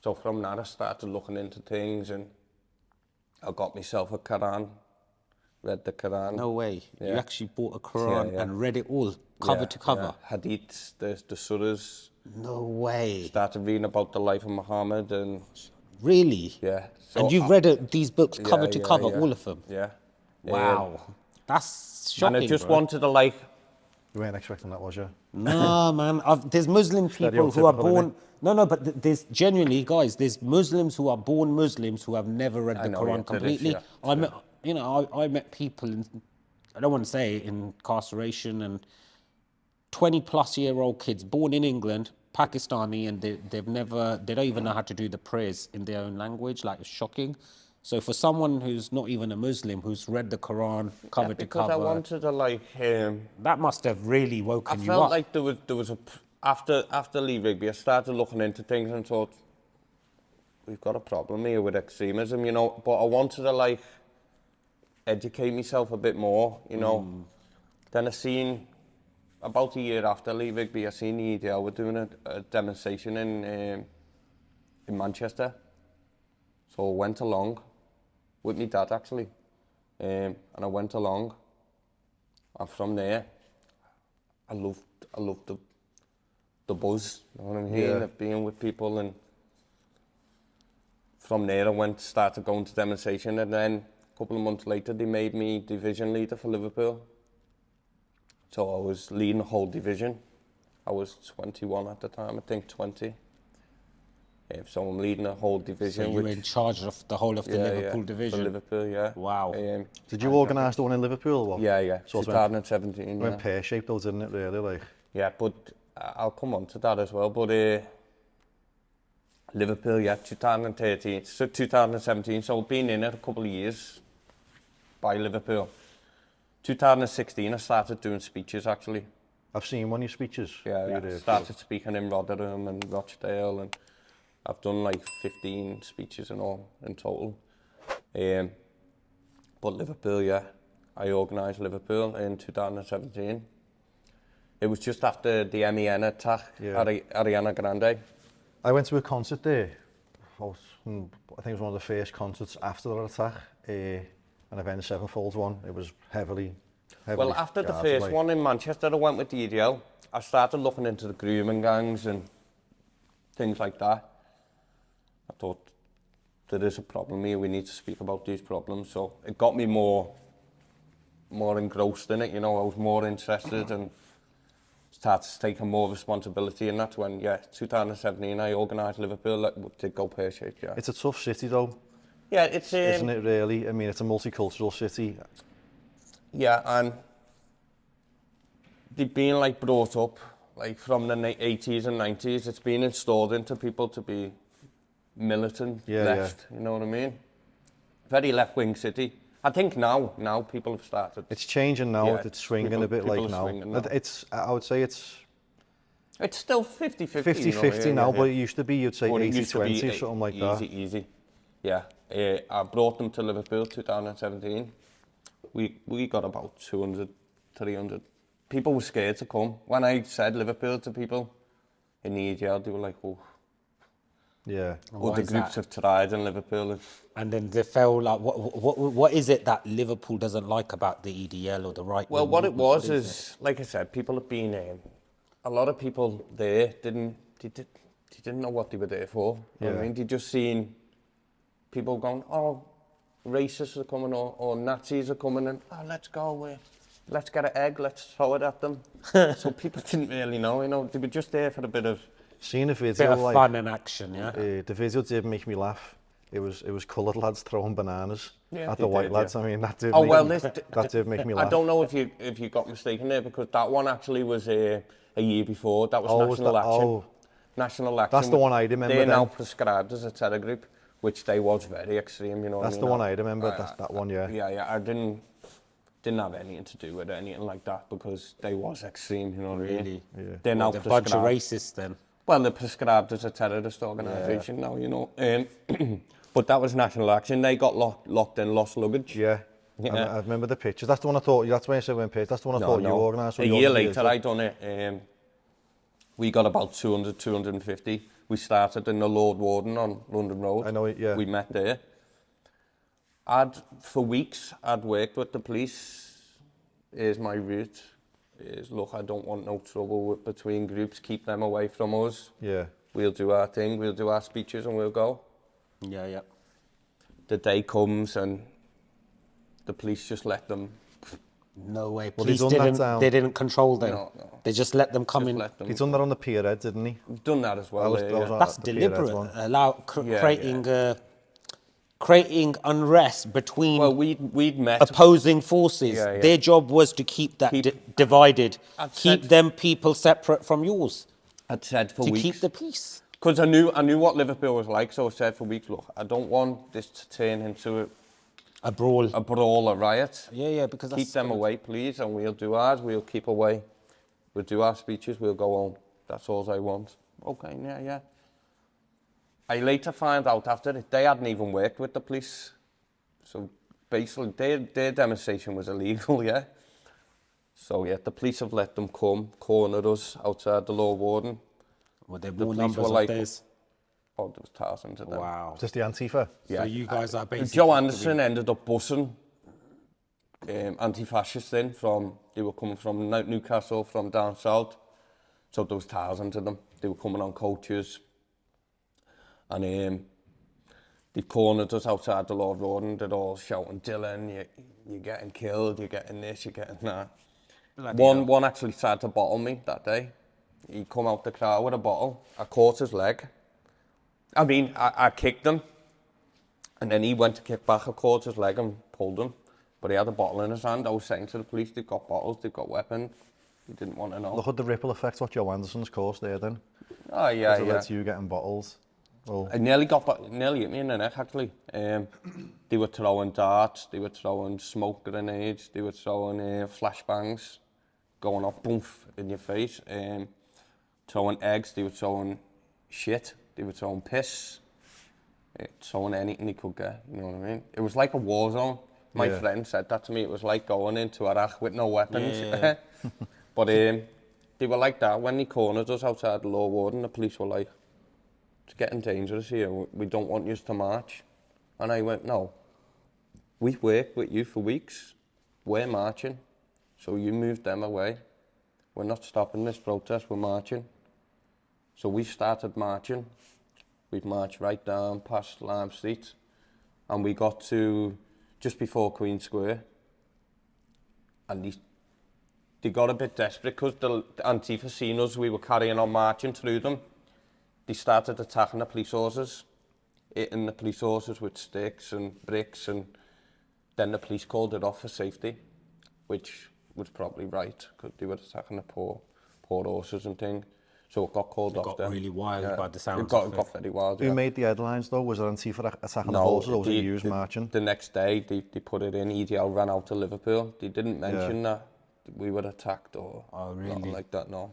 So from that, I started looking into things, and I got myself a Quran, read the Quran. No way. Yeah. You actually bought a Quran and read it all, cover to cover? Yeah. Hadiths, the surahs. No way. Started reading about the life of Muhammad and... Really? Yeah. So And you've read these books cover to cover, yeah. all of them? Yeah. Wow. That's shocking, And I just bro. wanted to like... You weren't expecting that, was you? No, man. There's Muslim people who are born... No, but there's genuinely, guys, there's Muslims who are born Muslims who have never read the Quran completely. I met people, I don't want to say in incarceration, and 20-plus-year-old kids born in England, Pakistani, and they don't even know how to do the prayers in their own language. Like, it's shocking. So for someone who's not even a Muslim, who's read the Quran cover to cover... Because I wanted to like... that must have really woken you up. I felt like there was a... After Lee Rigby, I started looking into things and thought, we've got a problem here with extremism, you know, but I wanted to like educate myself a bit more, you know. Then I seen, about a year after Lee Rigby, I seen the EDL were doing a demonstration in Manchester. So I went along, with my dad actually, and I went along, and from there, I loved the buzz, you know what I mean, of being with people, and from there I started going to demonstration, and then a couple of months later they made me division leader for Liverpool. So I was leading the whole division. I was 21 at the time, I think 20. So I'm leading the whole division. So you were in charge of the whole of the Liverpool division? For Liverpool, yeah. Wow. Did you organise the one in Liverpool? Or? Yeah. So 2017, it went pear-shaped though, didn't it, really? Like? Yeah, but I'll come on to that as well, but Liverpool, 2013, so 2017, so I've been in it a couple of years by Liverpool. 2016, I started doing speeches, actually. I've seen one of your speeches. Yeah, I started speaking in Rotherham and Rochdale, and I've done like 15 speeches and all in total. But Liverpool, I organised Liverpool in 2017. It was just after the MEN attack at Ariana Grande. I went to a concert there. I think it was one of the first concerts after the attack. An Avenged Sevenfold one. It was heavily well, after the first one in Manchester, I went with the EDL. I started looking into the grooming gangs and things like that. I thought, there is a problem here, we need to speak about these problems. So it got me more engrossed in it, you know, I was more interested and started taking more responsibility, and that's when, 2017, I organised Liverpool, that did go pear-shaped, It's a tough city though. Yeah, it's... isn't it really? I mean, it's a multicultural city. Yeah, and they've been like brought up, like from the 80s and 90s, it's been installed into people to be militant left, you know what I mean? Very left-wing city. I think now people have started. It's changing now, it's swinging a bit like now. I would say it's still 50-50. 50-50 now, but it used to be, you'd say 80-20, something like that. Easy. Yeah. I brought them to Liverpool 2017. We got about 200, 300. People were scared to come. When I said Liverpool to people in the EDL, they were like, oh. Yeah. Other groups have tried in Liverpool. And then they felt like, what is it that Liverpool doesn't like about the EDL or the right? Well, what it was is, like I said, people have been, a lot of people there didn't know what they were there for. You know what I mean? They just seen people going, oh, racists are coming or Nazis are coming, and let's go, let's get an egg, let's throw it at them. So people didn't really know, you know, they were just there for a bit of... Seeing a video, bit of fun and action, the video did make me laugh. It was coloured lads throwing bananas at the white lads. I mean, that did make me laugh. I don't know if you got mistaken there, because that one actually was a year before. That was National Action. National Action. That's the one I remember. They're now prescribed as a terror group, which they was very extreme, you know. That's the one I remember. That one, yeah. Yeah. I didn't have anything to do with anything like that, because they was extreme, you know what I mean? Really? Yeah. They're now a bunch of racists then. Well, they're prescribed as a terrorist organisation now, you know. But that was National Action. They got locked in, lost luggage. Yeah. I remember the pictures. That's the one I thought. That's why I said went page. That's the one I thought you organised. A year later, I done it. We got about 200, 250. we started in the Lord Warden on London Road. I know it, yeah. We met there. For weeks, I'd worked with the police. Here's my route. Look, I don't want no trouble between groups. Keep them away from us. Yeah. We'll do our thing. We'll do our speeches and we'll go. Yeah, yeah. The day comes and the police just let them. No way. Well, Police they didn't control them. No. They just let them come in. He's done that on the pierhead, didn't he? Done that as well. That's deliberate. Creating unrest between we'd met opposing forces. Yeah. Their job was to keep that divided, keep them people separate from yours. I'd said for to weeks. Keep the peace. Because I knew what Liverpool was like, so I said for weeks, look, I don't want this to turn into a brawl, a riot. Yeah, because keep them away, please, and we'll do ours. We'll keep away. We'll do our speeches. We'll go home. That's all I want. Okay, yeah. I later find out after it, they hadn't even worked with the police. So basically, their demonstration was illegal, yeah. So yeah, the police have let them come, corner us outside the Lord Warden. Were there more numbers of days? Oh, there was thousands of them. Wow. Just the Antifa? Yeah. So you guys are basically... Joe Anderson ended up bussing anti-fascists in they were coming from Newcastle, from down south. So there was thousands of them. They were coming on coaches. And they cornered us outside the Lord Warden. They're all shouting, Dylan, you're getting killed, you're getting this, you're getting that. One actually tried to bottle me that day. He come out the crowd with a bottle. I caught his leg. I kicked him. And then he went to kick back. I caught his leg and pulled him. But he had a bottle in his hand. I was saying to the police, they've got bottles, they've got weapons. He didn't want to know. Look at the ripple effect what Joe Anderson's caused there then. Oh, yeah. It led to you getting bottles. Well, I nearly hit me in the neck, actually. They were throwing darts, they were throwing smoke grenades, they were throwing flashbangs, going off, boom, in your face. Throwing eggs, they were throwing shit, they were throwing piss, throwing anything they could get, you know what I mean? It was like a war zone. My friend said that to me, it was like going into Iraq with no weapons. Yeah. But they were like that. When they cornered us outside the Lord Warden, the police were like, it's getting dangerous here, we don't want you to march. And I went, no, we've worked with you for weeks, we're marching, so you moved them away. We're not stopping this protest, we're marching. So we started marching. We've marched right down past Lime Street, and we got to just before Queen Square. And they got a bit desperate because the Antifa seen us, we were carrying on marching through them. They started attacking the police horses, hitting the police horses with sticks and bricks, and then the police called it off for safety, which was probably right, because they were attacking the poor horses and things. So it got called off then. It got really wild by the sounds of it. It got very wild, Who made the headlines though? Was it Antifa attacking the horses or was it you marching? The next day they put it in, EDL ran out to Liverpool. They didn't mention that we were attacked or nothing like that, no.